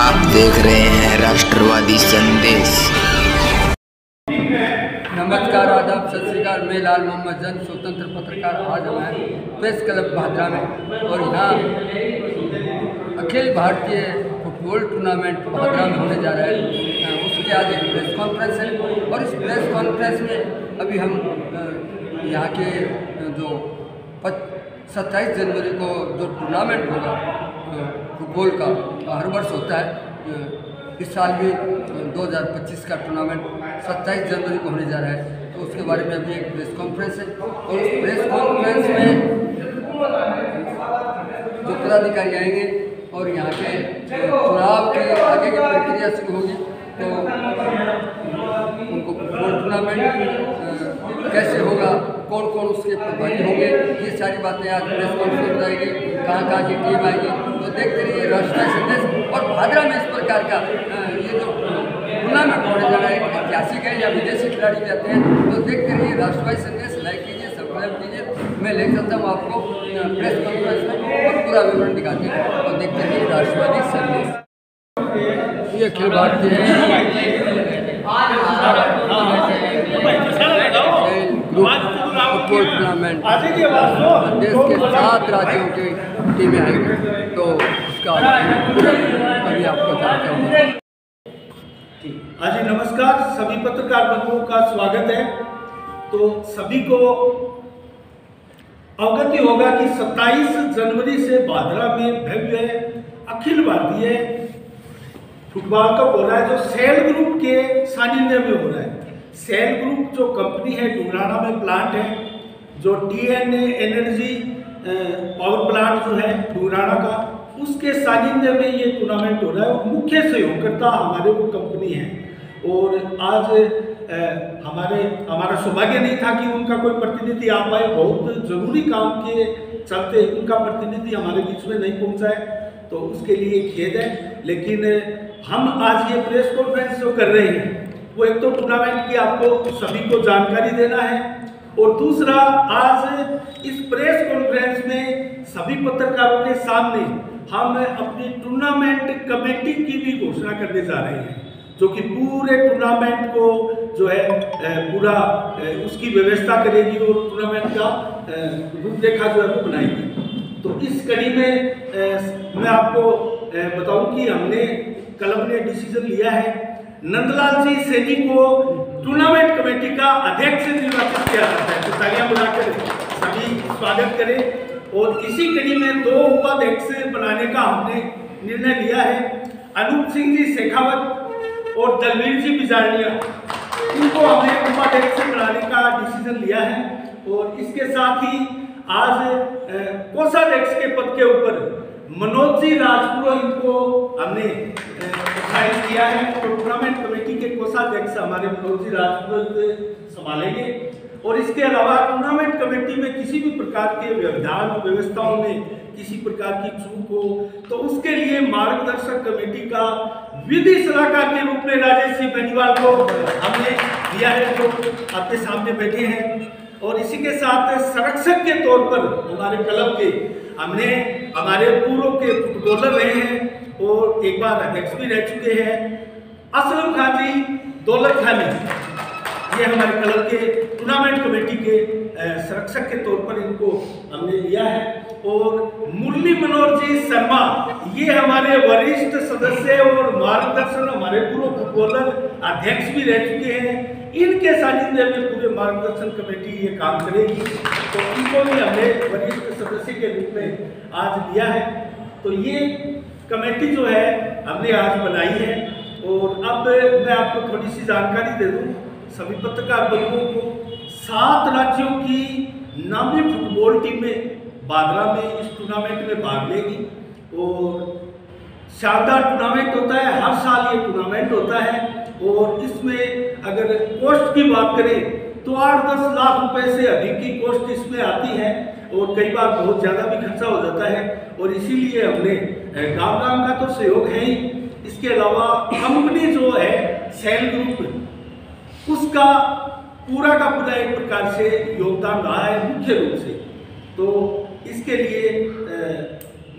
आप देख रहे हैं राष्ट्रवादी संदेश। नमस्कार, आदाब, सत श्री अकाल। मैं लाल मोहम्मद जन, स्वतंत्र पत्रकार। आज हम हैं प्रेस क्लब भादरा में और यहाँ अखिल भारतीय फुटबॉल टूर्नामेंट भादरा में होने जा रहा है। उसके आज एक प्रेस कॉन्फ्रेंस है और इस प्रेस कॉन्फ्रेंस में अभी हम यहाँ के जो 27 जनवरी को जो टूर्नामेंट होगा फुटबॉल का, हर वर्ष होता है, इस साल भी 2025 का टूर्नामेंट 27 जनवरी को होने जा रहा है। तो उसके बारे में अभी एक प्रेस कॉन्फ्रेंस है और उस प्रेस कॉन्फ्रेंस में जो पदाधिकारी आएंगे और यहाँ के चुनाव के आगे की प्रक्रिया शुरू होगी, तो उनको फुटबॉल टूर्नामेंट कैसे होगा, कौन कौन उसके प्रतिभागी होंगे, ये सारी बातें आज प्रेस कॉन्फ्रेंस में बताएगी। कहाँ की टीम आएगी, तो देखते रहिए राष्ट्रीय संदेश। और भादरा में इस प्रकार का ये जो टूर्नामेंट होने जा रहा है, ऐतिहासिक है या विदेशी खिलाड़ी भी आते हैं, तो देखते रहिए राष्ट्रवादी संदेश। लाइक कीजिए, सब्सक्राइब कीजिए। मैं ले चलता हूँ आपको प्रेस कॉन्फ्रेंस में और पूरा विवरण दिखाते हैं, और देखते रहिए राष्ट्रवादी संदेश। ये अखिल भारतीय फुटबॉल टूर्नामेंट देश के 7 राज्यों की टीमें आएंगी, तो उसका अभी आपको बताते हैं। हाँ जी, नमस्कार। सभी पत्रकार बंधुओं का स्वागत है। तो सभी को अवगत होगा कि 27 जनवरी से भादरा में भव्य अखिल भारतीय फुटबॉल कप हो रहा है, जो सेल ग्रुप के सानिध्य में हो रहा है। सेल ग्रुप जो कंपनी है, डूंगराना में प्लांट है, जो TNA एनर्जी पावर प्लांट जो है डूंगराना का, उसके सानिध्य में ये टूर्नामेंट हो रहा है और मुख्य सहयोगकर्ता हमारे वो कंपनी है। और आज हमारा सौभाग्य नहीं था कि उनका कोई प्रतिनिधि आ पाए। बहुत जरूरी काम के चलते उनका प्रतिनिधि हमारे बीच में नहीं पहुंचा है, तो उसके लिए खेद है। लेकिन हम आज ये प्रेस कॉन्फ्रेंस जो कर रहे हैं, वो एक तो टूर्नामेंट की आपको सभी को जानकारी देना है, और दूसरा आज इस प्रेस कॉन्फ्रेंस में सभी पत्रकारों के सामने हम अपनी टूर्नामेंट कमेटी की भी घोषणा करने जा रहे हैं, जो कि पूरे टूर्नामेंट को जो है पूरा उसकी व्यवस्था करेगी और टूर्नामेंट का रूपरेखा जो है वो बनाएगी। तो इस कड़ी में मैं आपको बताऊं कि हमने क्लब ने डिसीजन लिया है नंदलाल जी सैनी को टूर्नामेंट कमेटी का अध्यक्ष निर्वाचित किया जाता है। तो तालियां बुलाकर सभी स्वागत करें। और इसी कड़ी में 2 उपाध्यक्ष बनाने का हमने निर्णय लिया है। अनूप सिंह जी शेखावत और दलवीर जी बिजारनिया, इनको हमने उपाध्यक्ष बनाने का डिसीजन लिया है। और इसके साथ ही आज कोषाध्यक्ष के पद के ऊपर मनोज जी राजपुरा, इनको हमने डिसाइड किया है। तो टूर्नामेंट कमेटी के कोषाध्यक्ष हमारे मनोज जी राजपुरा संभालेंगे। और इसके अलावा टूर्नामेंट कमेटी में किसी भी प्रकार के व्यवधान व्यवस्थाओं में किसी प्रकार की चूक हो, तो उसके लिए मार्गदर्शक कमेटी का विधि सलाहकार के रूप में राजेश सिंह बेनीवाल को हमने दिया है, जो आपके सामने बैठे हैं। और इसी के साथ संरक्षक के तौर पर हमारे क्लब के हमने हमारे पूर्व के फुटबॉलर रहे हैं और एक बार अध्यक्ष भी रह चुके हैं, असलम खान जी दौलत खानी, ये हमारे क्लब के टूर्नामेंट कमेटी के संरक्षक के तौर पर इनको हमने लिया है। और मुरली मनोहर जी शर्मा, ये हमारे वरिष्ठ सदस्य और मार्गदर्शन, हमारे पूर्व फुटबॉलर अध्यक्ष भी रह चुके हैं। इनके सानिध्य में पूरे मार्गदर्शन कमेटी ये काम करेगी, तो इनको भी हमने वरिष्ठ सदस्य के रूप में आज लिया है। तो ये कमेटी जो है हमने आज बनाई है। और अब मैं आपको थोड़ी सी जानकारी दे दूं सभी पत्रकार बंधुओं को। 7 राज्यों की नामी फुटबॉल टीमें भादरा में इस टूर्नामेंट में भाग लेगी। और शानदार टूर्नामेंट होता है, हर साल ये टूर्नामेंट होता है। और इसमें अगर कॉस्ट की बात करें तो 8-10 लाख रुपए से अधिक की कॉस्ट इसमें आती है, और कई बार बहुत ज़्यादा भी खर्चा हो जाता है। और इसीलिए हमने गांव का तो सहयोग है ही, इसके अलावा कंपनी जो है सेल ग्रुप, उसका पूरा का पूरा एक प्रकार से योगदान रहा है मुख्य रूप से। तो इसके लिए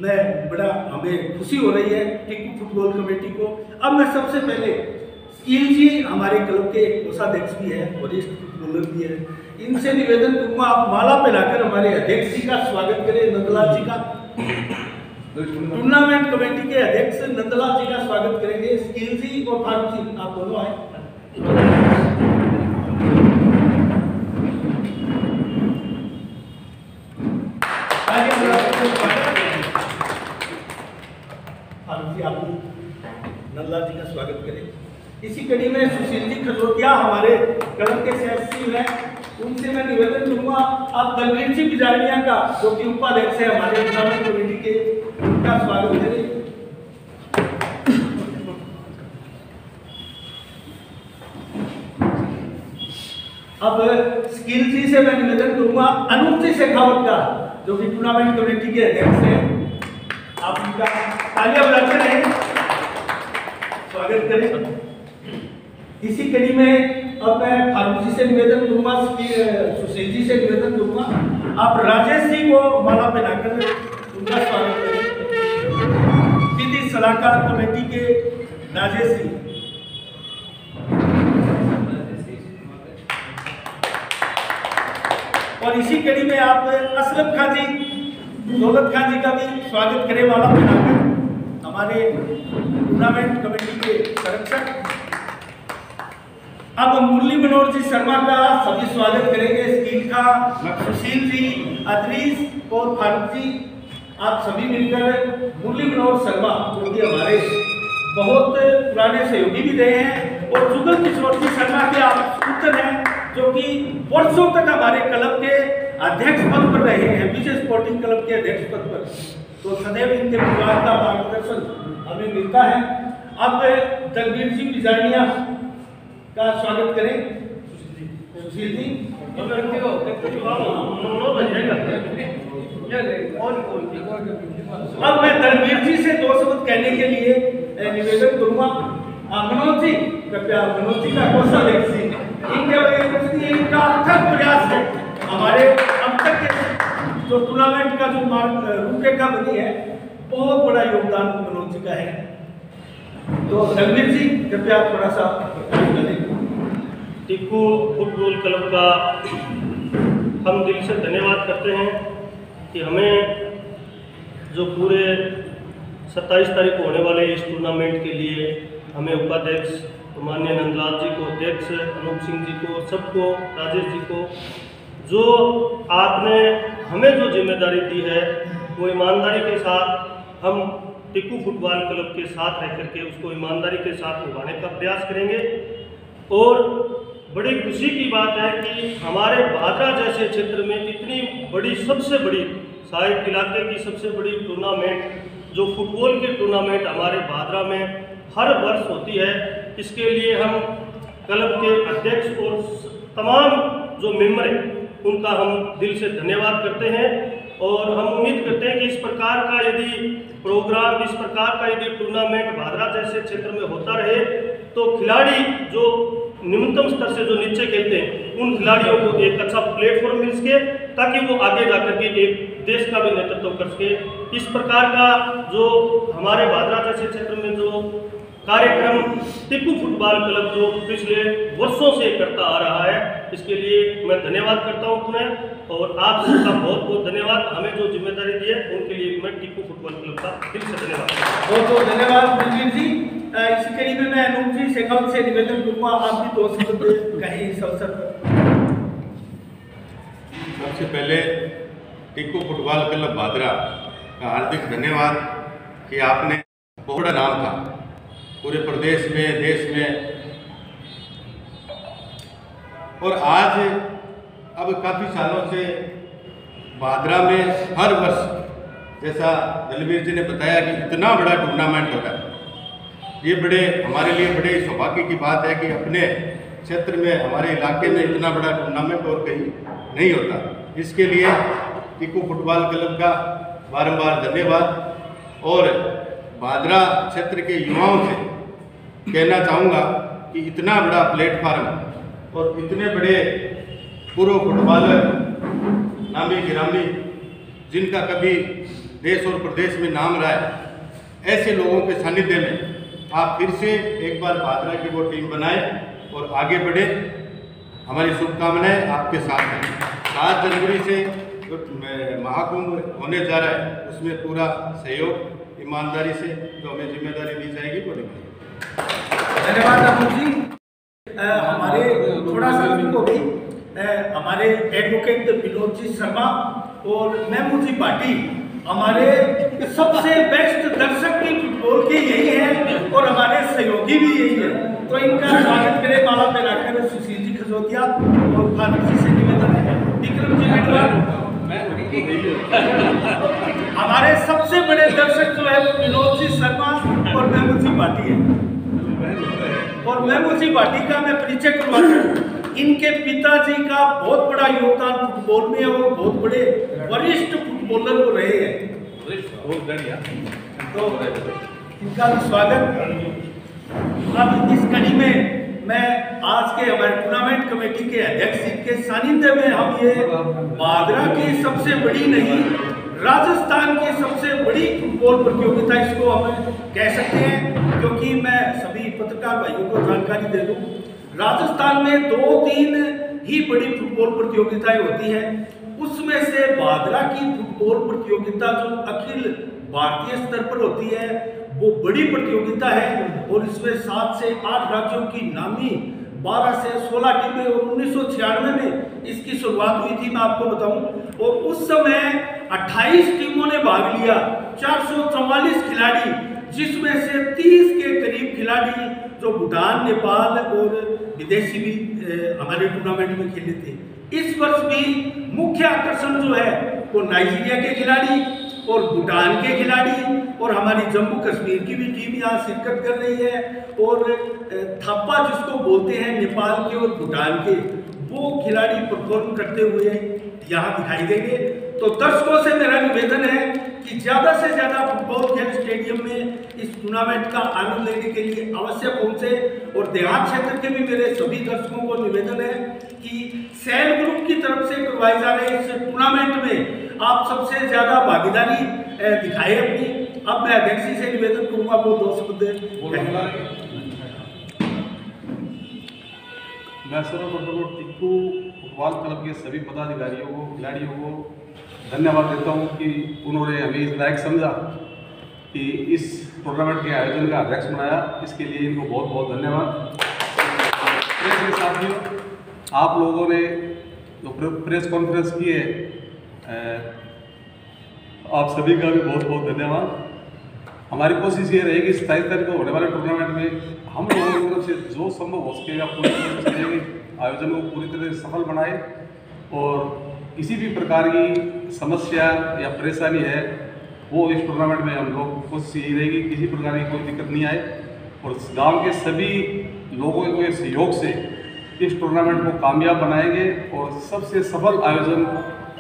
में बड़ा हमें खुशी हो रही है टिक्कू फुटबॉल कमेटी को। अब मैं सबसे पहले स्कील जी हमारे क्लब के कोषाध्यक्ष भी है, वरिष्ठ फुटबॉलर भी है, इनसे निवेदन करूँगा आप माला पहनाकर हमारे अध्यक्ष जी का स्वागत करें, नंदलाल जी का। टूर्नामेंट कमेटी के अध्यक्ष नंदलाल जी का स्वागत करेंगे। स्कील जी और फारूक जी आप दोनों आए। फारूक जी आप नंदलाल जी का स्वागत करें। इसी कड़ी में सुशील जी खजोतिया हमारे क्लब के सदस्य हैं, उनसे मैं निवेदन करूंगा आप दलवीर जी बिजारिया का जो कि उपाध्यक्ष है हमारे टूर्नामेंट कमेटी के, उनका स्वागत करें। अब स्किल जी से मैं निवेदन करूंगा अनूप जी शेखावत का जो कि टूर्नामेंट कमेटी के अध्यक्ष हैं, आप उनका तालियां बजाते रहें, स्वागत करें। इसी कड़ी में अब मैं फारूक जी से निवेदन करूंगा, सुशील जी से निवेदन करूंगा आप राजेश जी को माला पहनाकर उनका स्वागत करें। विधि सलाहकार कमेटी के राजेश जी। और इसी कड़ी में आप असलम खान जी, दौलत खान जी का भी स्वागत करें माला पहनाकर, हमारे टूर्नामेंट कमेटी के संरक्षक। अब मुरली मनोहर जी शर्मा का सभी स्वागत करेंगे, स्कील का, सुशील जी, अदरीस और फारूक जी, आप सभी मिलकर मुरली मनोहर शर्मा जो कि हमारे बहुत पुराने सहयोगी भी रहे हैं और जुगल किशोर जी शर्मा के आप पुत्र हैं जो कि वर्षों तक हमारे क्लब के अध्यक्ष पद पर रहे हैं, विजय स्पोर्टिंग क्लब के अध्यक्ष पद पर, तो सदैव इनके परिवार का मार्गदर्शन हमें मिलता है। अब दलवीर जी बिजारिया का स्वागत करें, सुशील जी। अब मैं दलवीर जी से 2 शब्द कहने के लिए निवेदन करूंगा। मनोज जी, कृपया मनोज जी का कोषाध्यक्ष जी, इनका अथक प्रयास है हमारे अब तक के जो टूर्नामेंट का जो रूपरेखा बनी है, बहुत बड़ा योगदान मनोज जी का है। तो दलवीर जी कृपया थोड़ा सा टिक्कू फुटबॉल क्लब का हम दिल से धन्यवाद करते हैं कि हमें जो पूरे 27 तारीख को होने वाले इस टूर्नामेंट के लिए हमें उपाध्यक्ष माननीय नंदलाल जी को, अध्यक्ष अनूप सिंह जी को, सबको, राजेश जी को, जो आपने हमें जो जिम्मेदारी दी है वो ईमानदारी के साथ हम टिक्कू फुटबॉल क्लब के साथ रह करके उसको ईमानदारी के साथ निभाने का प्रयास करेंगे। और बड़ी खुशी की बात है कि हमारे भादरा जैसे क्षेत्र में इतनी बड़ी, सबसे बड़ी शायद इलाके की सबसे बड़ी टूर्नामेंट जो फुटबॉल की टूर्नामेंट हमारे भादरा में हर वर्ष होती है, इसके लिए हम क्लब के अध्यक्ष और तमाम जो मेंबर हैं उनका हम दिल से धन्यवाद करते हैं। और हम उम्मीद करते हैं कि इस प्रकार का यदि प्रोग्राम, इस प्रकार का यदि टूर्नामेंट भादरा जैसे क्षेत्र में होता रहे तो खिलाड़ी जो निम्नतम स्तर से जो नीचे खेलते हैं उन खिलाड़ियों को एक अच्छा प्लेटफॉर्म मिल सके ताकि वो आगे जाकर के एक देश का भी नेतृत्व कर सके। इस प्रकार का जो हमारे भादरा जैसे क्षेत्र में जो कार्यक्रम टिक्कू फुटबॉल क्लब जो पिछले वर्षों से करता आ रहा है, इसके लिए मैं धन्यवाद करता हूं पुनः। और आप सबका बहुत बहुत धन्यवाद, हमें जो जिम्मेदारी दी है उनके लिए मैं टिक्कू फुटबॉल क्लब का दिल से धन्यवाद। बहुत बहुत धन्यवाद बलवीर जी। इसी कड़ी में मैं अनूप जी शेखावत से निवेदन करूंगा, आप भी 2 शब्द कहें इस अवसर पर। सबसे पहले टिक्कू फुटबॉल क्लब भादरा का हार्दिक धन्यवाद कि आपने बहुत बड़ा नाम था पूरे प्रदेश में, देश में, और आज अब काफ़ी सालों से भादरा में हर वर्ष, जैसा दलवीर जी ने बताया कि इतना बड़ा टूर्नामेंट होता है, ये बड़े हमारे लिए बड़े सौभाग्य की बात है कि अपने क्षेत्र में, हमारे इलाके में इतना बड़ा टूर्नामेंट और कहीं नहीं होता। इसके लिए टिक्कू फुटबॉल क्लब का बारंबार धन्यवाद। और भादरा क्षेत्र के युवाओं से कहना चाहूँगा कि इतना बड़ा प्लेटफार्म और इतने बड़े पूर्व फुटबॉलर, नामी गिरामी, जिनका कभी देश और प्रदेश में नाम रहा है, ऐसे लोगों के सानिध्य में आप फिर से एक बार भादरा की वो टीम बनाएं और आगे बढ़े। हमारी शुभकामनाएं आपके साथ हैं। 7 जनवरी से जो महाकुंभ होने जा रहा है उसमें पूरा सहयोग ईमानदारी से जो हमें जिम्मेदारी दी जाएगी वो निभाएंगे। धन्यवाद अमोल जी। हमारे थोड़ा सा को भी हमारे एडवोकेट विनोद जी शर्मा और महमूद जी पाटिल हमारे सबसे बेस्ट दर्शक भी फुटबॉल के यही है और हमारे सहयोगी भी यही है, तो इनका स्वागत करें। माला पे रखकर सुशील जी खजोतिया और फारूक जी से निवेदन है, विक्रम जी मेडवाल। हमारे सबसे बड़े दर्शक जो है वो विनोद जी शर्मा और महमूद जी पाटिल है। और महमूद जी पाटिल का मैं परिचय करवाता हूँ। इनके पिताजी का बहुत बड़ा योगदान फुटबॉल में है, वो बहुत बड़े वरिष्ठ फुटबॉलर वो रहे हैं। तो इनका भी स्वागत। अब इस कड़ी में मैं आज के हमारे टूर्नामेंट कमेटी के अध्यक्ष के सानिध्य में हम ये भादरा की सबसे बड़ी नहीं, राजस्थान की सबसे बड़ी फुटबॉल प्रतियोगिता इसको हम कह सकते हैं, क्योंकि मैं सभी पत्रकार भाइयों को जानकारी दे दूं, राजस्थान में 2-3 ही बड़ी फुटबॉल प्रतियोगिताएं होती हैं। उसमें से भादरा की फुटबॉल प्रतियोगिता जो अखिल भारतीय स्तर पर होती है वो बड़ी प्रतियोगिता है और इसमें 7 से 8 राज्यों की नामी 12 से 16 टीमें और 1996 में इसकी शुरुआत हुई थी, मैं आपको बताऊं। और उस समय 28 टीमों ने भाग लिया, 444 खिलाड़ी, जिसमें से 30 के करीब खिलाड़ी जो भूटान, नेपाल और विदेशी भी हमारे टूर्नामेंट में खेले थे। इस वर्ष भी मुख्य आकर्षण जो है वो नाइजीरिया के खिलाड़ी और भूटान के खिलाड़ी और हमारी जम्मू कश्मीर की भी टीम यहाँ शिरकत कर रही है, और थापा जिसको बोलते हैं नेपाल के और भूटान के, वो खिलाड़ी परफॉर्म करते हुए यहाँ दिखाई देंगे। तो दर्शकों से मेरा निवेदन है कि ज़्यादा से ज़्यादा फुटबॉल खेल स्टेडियम में इस टूर्नामेंट का आनंद लेने के लिए अवश्य पहुंचे। और देहात क्षेत्र के भी मेरे सभी दर्शकों को निवेदन है कि सेल ग्रुप की तरफ से करवाए जा रहे इस टूर्नामेंट में आप सबसे ज़्यादा भागीदारी दिखाए अपनी। अब मैं अध्यक्ष जी से निवेदन करूँगा वो 2 शब्द कहेंगे। मैं सर्वप्रथम टिक्कू फुटबॉल क्लब के सभी पदाधिकारियों को, खिलाड़ियों को धन्यवाद देता हूं कि उन्होंने हमें इस लायक समझा कि इस टूर्नामेंट के आयोजन का अध्यक्ष बनाया। इसके लिए इनको बहुत बहुत धन्यवाद। प्रेस के साथियों, आप लोगों ने जो प्रेस कॉन्फ्रेंस की है, आप सभी का भी बहुत बहुत धन्यवाद। हमारी कोशिश ये रहेगी 27 तारीख को होने वाले टूर्नामेंट में हम लोगों की तरफ से जो संभव हो सकेगा पूरी कोशिश करेंगे, आयोजन को पूरी तरह से सफल बनाए। और किसी भी प्रकार की समस्या या परेशानी है वो इस टूर्नामेंट में हम लोग कोशिश यही रहेगी किसी प्रकार की कोई दिक्कत नहीं आए, और गांव के सभी लोगों के सहयोग से इस टूर्नामेंट को कामयाब बनाएंगे और सबसे सफल आयोजन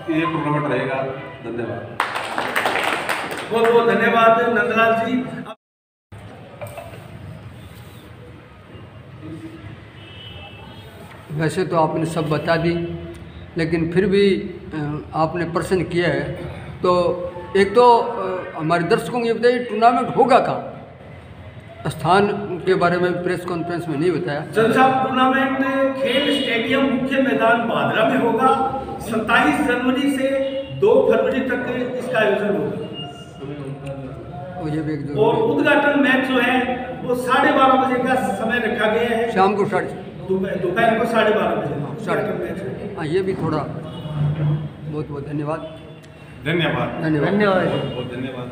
ये टूर्नामेंट रहेगा। धन्यवाद। बहुत बहुत धन्यवाद नंदलाल जी। वैसे तो आपने सब बता दी, लेकिन फिर भी आपने प्रश्न किया है, तो एक तो हमारे दर्शकों को ये बताइए टूर्नामेंट होगा कहाँ? स्थान के बारे में प्रेस कॉन्फ्रेंस में नहीं बताया। जज साहब, टूर्नामेंट खेल स्टेडियम मुख्य मैदान भादरा में होगा। 27 जनवरी से 2 फरवरी तक इसका आयोजन होगा। और उद्घाटन मैच जो है वो 12:30 बजे का समय रखा गया है, शाम को दोपहर को 12:30 बजे। हाँ, ये भी थोड़ा बहुत बहुत धन्यवाद। धन्यवाद। धन्यवाद। बहुत धन्यवाद।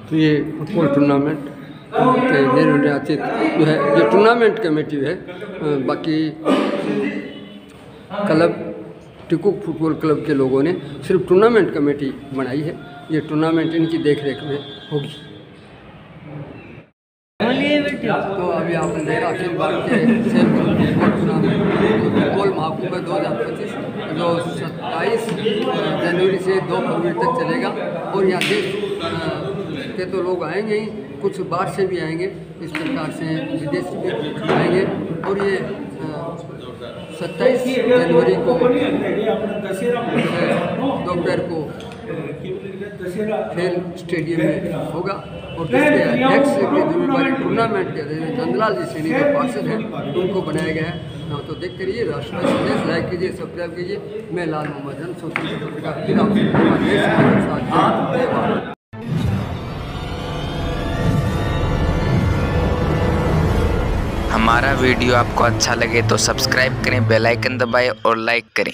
तो ये फुटबॉल टूर्नामेंट के निर्वाचित जो है जो टूर्नामेंट कमेटी है, बाकी क्लब टिक्कू फुटबॉल क्लब के लोगों ने सिर्फ टूर्नामेंट कमेटी बनाई है। ये टूर्नामेंट इनकी देखरेख में होगी। तो अभी आपने देखा अखिल भारतीय फुटबॉल महाकुंभ 2025 तो 27 जनवरी से 2 फरवरी तक चलेगा। और यहाँ देश के तो लोग आएंगे ही, कुछ बाहर से भी आएंगे, इस प्रकार से विदेश भी आएंगे। और ये 27 जनवरी को दोपहर को खेल स्टेडियम में होगा। और जिसके अध्यक्ष के जिम्मेवारी टूर्नामेंट के नंदलाल जी सैनी जो पार्षद हैं उनको बनाया गया है। तो देखते रहिए राष्ट्रवादी संदेश, लाइक कीजिए, सब्सक्राइब कीजिए। मैं लाल मोहम्मद जन स्वतंत्र पत्रकार। हमारा वीडियो आपको अच्छा लगे तो सब्सक्राइब करें, बेल आइकन दबाएं और लाइक करें।